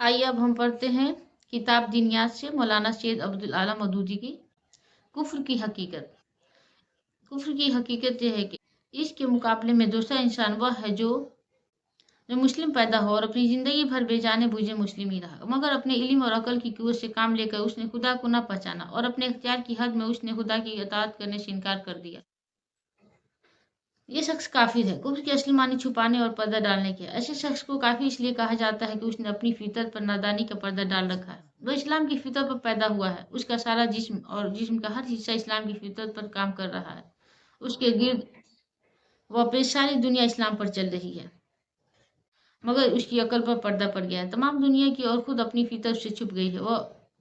आइए अब हम पढ़ते हैं किताब दिनियात से मौलाना सैयद अब्दुल आला मौदूदी की कुफ्र की हकीकत। कुफ्र की हकीकत यह है कि इसके मुकाबले में दूसरा इंसान वह है जो मुस्लिम पैदा हो और अपनी ज़िंदगी भर बेजाने बूझे मुस्लिम ही रहा, मगर अपने इल्म और अकल की क़ुव्वत से काम लेकर उसने खुदा को न पहचाना और अपने इख्तियार की हद में उसने खुदा की इताअत करने से इनकार कर दिया। ये शख्स काफिर है। कुफ्र की असली मानी छुपाने और पर्दा डालने के। ऐसे शख्स को काफिर इसलिए कहा जाता है कि उसने अपनी फितरत पर नादानी का पर्दा डाल रखा है। वह इस्लाम की फितरत पर पैदा हुआ है, उसका सारा जिस्म और जिस्म का हर हिस्सा इस्लाम की फितरत पर काम कर रहा है। उसके गिर्द वापिस सारी दुनिया इस्लाम पर चल रही है, मगर उसकी अकल पर पर्दा पड़ गया है। तमाम दुनिया की और खुद अपनी फितरत से छुप गई है। वह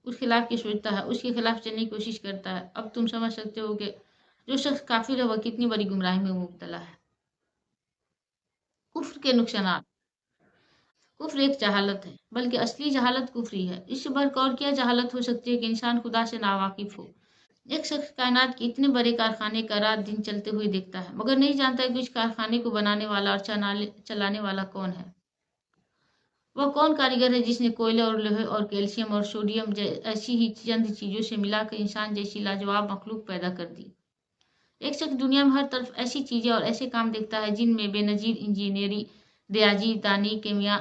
उस खिलाफ की सोचता है, उसके खिलाफ चलने की कोशिश करता है। अब तुम समझ सकते हो कि जो शख्स काफिर है वह कितनी बड़ी गुमराही में मुब्तला है। कुफ्र के नुकसानात। कुफ्र एक जहालत है, बल्कि असली जहालत कुफ्री है। इससे बढ़कर और क्या जहालत हो सकती है कि इंसान खुदा से नावाकिफ हो। एक शख्स कायनात के इतने बड़े कारखाने का रात दिन चलते हुए देखता है, मगर नहीं जानता कि उस कारखाने को बनाने वाला और चलाने वाला कौन है। वह कौन कारीगर है जिसने कोयले और लोहे और कैल्शियम और सोडियम ऐसी ही चंद चीजों से मिलाकर इंसान जैसी लाजवाब मखलूक पैदा कर दी। एक शख्स दुनिया में हर तरफ ऐसी चीजें और ऐसे काम देखता है जिनमें बेनजीर इंजीनियरी, रियाजी दानी, केमिया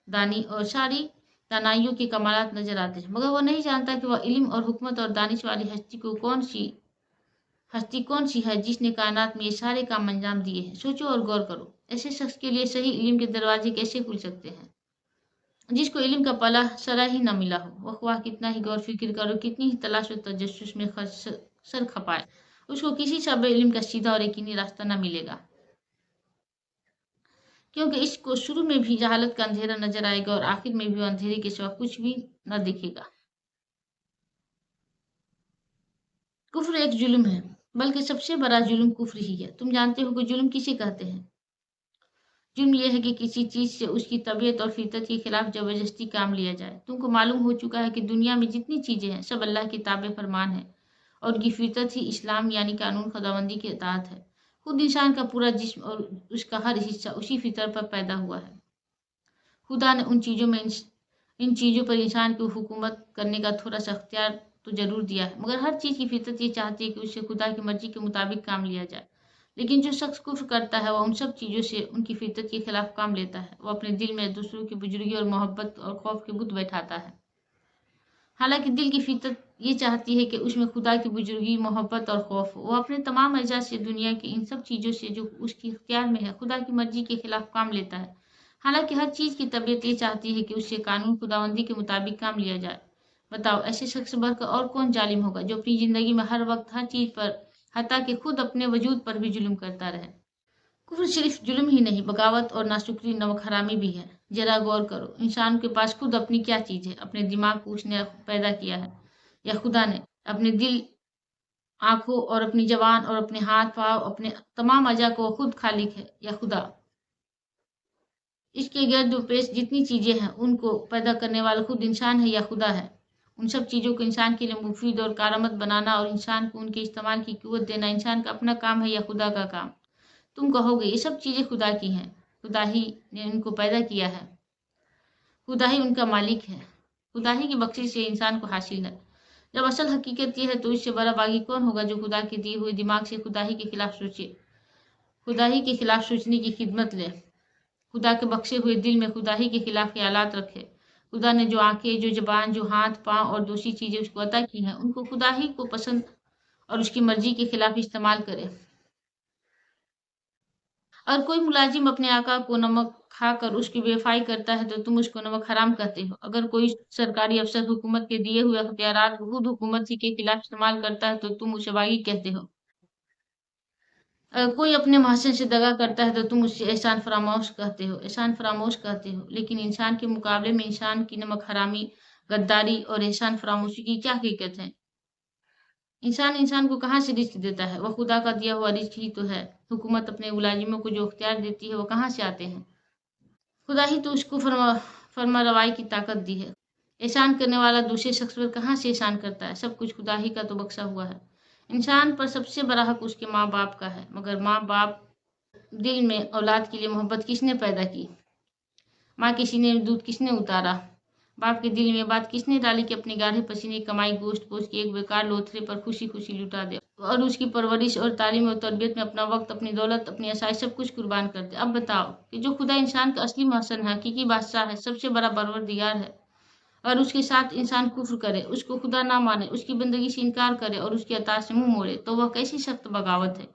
दानी और सारी दानाइयों के कमालात नजर आते हैं, मगर वह नहीं जानता कि वह इल्म और हुकमत और दानिश वाली हस्ती कौन सी है जिसने कायनात में ये सारे काम अंजाम दिए हैं। सोचो और गौर करो, ऐसे शख्स के लिए सही इल्म के दरवाजे कैसे खुल सकते हैं जिसको इल्म का पला सरा ही न मिला हो। वह ख्वाह कितना ही गौर फिक्र करो, कितनी ही तलाश व तजस्सुस में सर खपाए, उसको किसी शब इल्म का सीधा और यकीनी रास्ता न मिलेगा, क्योंकि इसको शुरू में भी जहालत का अंधेरा नजर आएगा और आखिर में भी वो अंधेरे के सिवा कुछ भी न दिखेगा। कुफ्र एक जुल्म है, बल्कि सबसे बड़ा जुल्म कुफ्र ही है। तुम जानते हो कि जुल्म किसे कहते हैं? जुल्म यह है कि किसी चीज से उसकी तबीयत और फितरत के खिलाफ जबरदस्ती काम लिया जाए। तुमको मालूम हो चुका है कि दुनिया में जितनी चीजें हैं सब अल्लाह की ताबे फरमान है और उनकी फितरत ही इस्लाम यानी कानून खुदाबंदी के इताअत है। खुद इंसान का पूरा जिस्म और उसका हर हिस्सा उसी फितरत पर पैदा हुआ है। खुदा ने इन चीज़ों पर इंसान को हुकूमत करने का थोड़ा सा अख्तियार तो जरूर दिया है, मगर हर चीज़ की फितरत ये चाहती है कि उससे खुदा की मर्जी के मुताबिक काम लिया जाए। लेकिन जो शख्स कुफ्र करता है वह उन सब चीज़ों से उनकी फितरत के खिलाफ काम लेता है। वह अपने दिल में दूसरों की बुजुर्गी और मोहब्बत और खौफ के बुत बैठाता है, हालांकि दिल की फितरत ये चाहती है कि उसमें खुदा की बुजुर्गी, मोहब्बत और खौफ हो। वह अपने तमाम अज़ा से दुनिया की इन सब चीज़ों से जो उसके इख्तियार में है खुदा की मर्जी के खिलाफ काम लेता है, हालांकि हर चीज़ की तबीयत ये चाहती है कि उससे कानून खुदाबंदी के मुताबिक काम लिया जाए। बताओ, ऐसे शख्स बढ़कर और कौन जालिम होगा जो अपनी ज़िंदगी में हर वक्त हर चीज़ पर, हत्ता कि खुद अपने वजूद पर भी जुल्म करता रहे। कुफ्र सिर्फ जुल्म ही नहीं, बगावत और नाशुक्री, नमक हरामी भी है। जरा गौर करो, इंसान के पास खुद अपनी क्या चीज़ है? अपने दिमाग को उसने पैदा किया है या खुदा ने? अपने दिल, आंखों और अपनी जबान और अपने हाथ पाँव, अपने तमाम अज़ा को खुद खालिक है या खुदा? इसके गिर्द पेश जितनी चीज़ें हैं उनको पैदा करने वाला खुद इंसान है या खुदा है? उन सब चीज़ों को इंसान के लिए मुफीद और कारआमद बनाना और इंसान को उनके इस्तेमाल की क़ुव्वत देना इंसान का अपना काम है या खुदा का काम? तुम कहोगे ये सब चीज़ें खुदा की हैं, खुदा ही ने उनको पैदा किया है, खुदा ही उनका मालिक है, खुदा ही की बख्शिश से इंसान को हासिल है। जब असल हकीकत यह है तो इससे बड़ा बागी कौन होगा जो खुदा के दिए हुए दिमाग से खुदा ही के खिलाफ सोचे, खुदा ही के खिलाफ सोचने की खिदमत ले, खुदा के बख्शे हुए दिल में खुदा ही के खिलाफ ख्यालात रखे। खुदा ने जो आंखें, जो जबान, जो हाथ पाँव और दूसरी चीज़ें उसको अता की हैं उनको खुदा ही को पसंद और उसकी मर्जी के खिलाफ इस्तेमाल करे। और कोई मुलाजिम अपने आका को नमक खाकर उसकी बेवफाई करता है तो तुम उसको नमक हराम कहते हो। अगर कोई सरकारी अफसर हुकूमत के दिए हुए अख्तियारात को खुद हुकूमत ही के खिलाफ इस्तेमाल करता है तो तुम उसे बागी कहते हो। अगर कोई अपने महसन से दगा करता है तो तुम उससे एहसान फरामोश कहते हो। लेकिन इंसान के मुकाबले में इंसान की नमक हरामी, गद्दारी और एहसान फरामोशी की क्या हकीकत है? इंसान को कहाँ से रिस्क देता है? वह खुदा का दिया हुआ रिस्क ही तो है। हुकूमत अपने मुलाजिमों को जो अख्तियार देती है वो कहाँ से आते हैं? खुदा ही तो उसको फरमा रवाई की ताकत दी है। एहसान करने वाला दूसरे शख्स पर कहाँ से एहसान करता है? सब कुछ खुदा ही का तो बख्शा हुआ है। इंसान पर सबसे बड़ा हक उसके माँ बाप का है, मगर माँ बाप दिल में औलाद के लिए मोहब्बत किसने पैदा की? माँ के सीने में दूध किसने उतारा? बाप के दिल में बात किसने डाली कि अपने गाढ़े पसीने की कमाई गोश्त पोस्ट के एक बेकार लोथरे पर खुशी खुशी लुटा दे और उसकी परवरिश और तालीम और तरबियत में अपना वक्त, अपनी दौलत, अपनी आसाइश सब कुछ कुर्बान कर दे। अब बताओ कि जो खुदा इंसान का असली महसन है, हकीकी बादशाह है, सबसे बड़ा परवरदिगार है, और उसके साथ इंसान कुफ्र करे, उसको खुदा ना माने, उसकी बंदगी से इनकार करे और उसकी अताअत से मुंह मोड़े, तो वह कैसी सख्त बगावत है।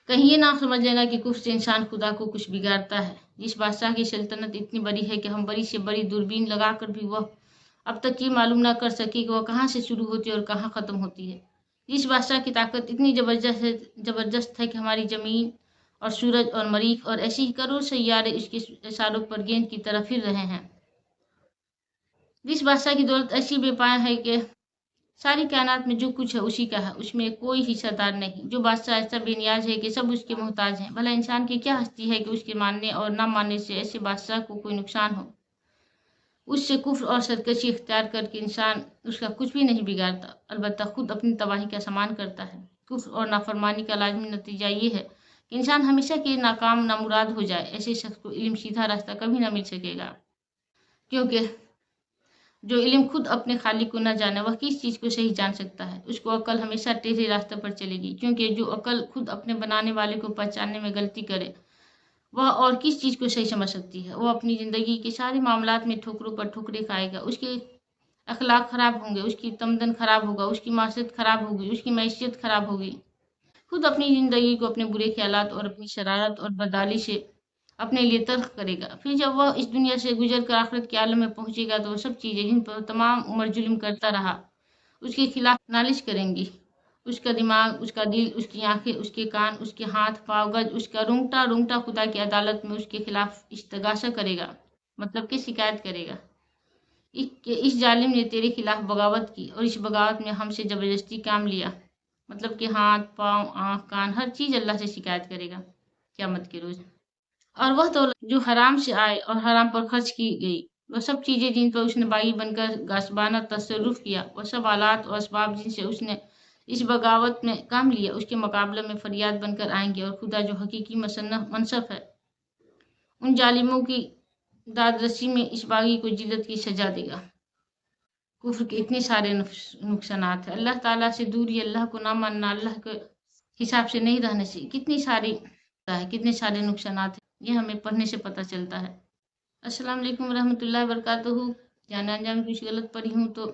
कहीं ये ना समझ लेना कि कुफ्र से इंसान खुदा को कुछ बिगाड़ता है। जिस बादशाह की सल्तनत इतनी बड़ी है कि हम बड़ी से बड़ी दूरबीन लगाकर भी वह अब तक ये मालूम ना कर सके कि वह कहाँ से शुरू होती है और कहाँ ख़त्म होती है। जिस बादशाह की ताकत इतनी जबरदस्त है कि हमारी ज़मीन और सूरज और मरीख और ऐसे ही करोड़ सैयारे उसके इशारों पर गेंद की तरह फिर रहे हैं। जिस बादशाह की दौलत ऐसी बेपाया है कि सारी कायनात में जो कुछ है उसी का है, उसमें कोई हिस्सेदार नहीं। जो बादशाह ऐसा बेनियाज है कि सब उसके मोहताज हैं। भला इंसान की क्या हस्ती है कि उसके मानने और ना मानने से ऐसे बादशाह को कोई नुकसान हो। उससे कुफ्र और सरकशी इख्तियार करके इंसान उसका कुछ भी नहीं बिगाड़ता, अलबत्ता खुद अपनी तबाही का सामान करता है। कुफ्र और नाफरमानी का लाजमी नतीजा ये है कि इंसान हमेशा के नाकाम नामुराद हो जाए। ऐसे शख्स को इल्म सीधा रास्ता कभी ना मिल सकेगा, क्योंकि जो इल्म खुद अपने खालिक को न जाने वह किस चीज़ को सही जान सकता है। उसको अकल हमेशा टेढ़े रास्ते पर चलेगी, क्योंकि जो अकल खुद अपने बनाने वाले को पहचानने में गलती करे वह और किस चीज़ को सही समझ सकती है। वो अपनी ज़िंदगी के सारे मामलात में ठोकरों पर ठोकरें खाएगा। उसके अखलाक ख़राब होंगे, उसकी तमदन ख़राब होगा, उसकी माशियत ख़राब होगी, उसकी मैशियत ख़राब होगी। खुद अपनी ज़िंदगी को अपने बुरे ख्यालात और अपनी शरारत और बदहाली से अपने लिए तल्ख करेगा। फिर जब वह इस दुनिया से गुजर कर आखिरत के आलम में पहुंचेगा तो वह सब चीज़ें जिन पर तमाम उम्र जुल्म करता रहा उसके खिलाफ नालिश करेंगी। उसका दिमाग, उसका दिल, उसकी आंखें, उसके कान, उसके हाथ पाँव, गज, उसका रोंगटा रोंगटा खुदा की अदालत में उसके खिलाफ इस्तगासा करेगा, मतलब कि शिकायत करेगा कि इस जालिम ने तेरे खिलाफ बगावत की और इस बगावत में हमसे ज़बरदस्ती काम लिया। मतलब कि हाथ पाँव आँख कान हर चीज़ अल्लाह से शिकायत करेगा क़यामत के रोज़। और वह दौलत जो हराम से आए और हराम पर खर्च की गई, वह सब चीज़ें जिन पर उसने बागी बनकर गासबाना तसर्रुफ़ किया, वह सब आलात और असबाब जिनसे उसने इस बगावत में काम लिया, उसके मुकाबले में फरियाद बनकर आएंगे। और खुदा जो हकीकी मनसफ है, उन जालिमों की दादरसी में इस बागी को जिल्लत की सजा देगा। कुफ्र के इतने सारे नुकसानात हैं। अल्लाह ताला से दूरी, अल्लाह को ना मानना, अल्लाह के हिसाब से नहीं रहने से कितने सारे नुकसानात हैं। ये हमें पढ़ने से पता चलता है। अस्सलाम वालेकुम रहमतुल्लाहि व बरकातहू। जाने अनजाने में कुछ गलत पढ़ी हूँ तो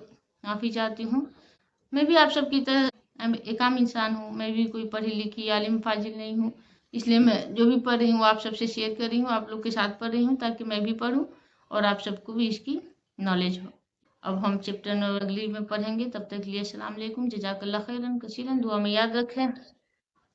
माफ़ी चाहती हूँ। मैं भी आप सबकी तरह एक आम इंसान हूँ। मैं भी कोई पढ़ी लिखी आलिम फाजिल नहीं हूँ, इसलिए मैं जो भी पढ़ रही हूँ आप सबसे शेयर कर रही हूँ, आप लोग के साथ पढ़ रही हूँ ताकि मैं भी पढूँ और आप सबको भी इसकी नॉलेज हो। अब हम चैप्टर अगली में पढ़ेंगे। तब तक के लिए अस्सलाम वालेकुम, जज़ाकल्लाह खैरन कसीरन। दुआ में याद रखें।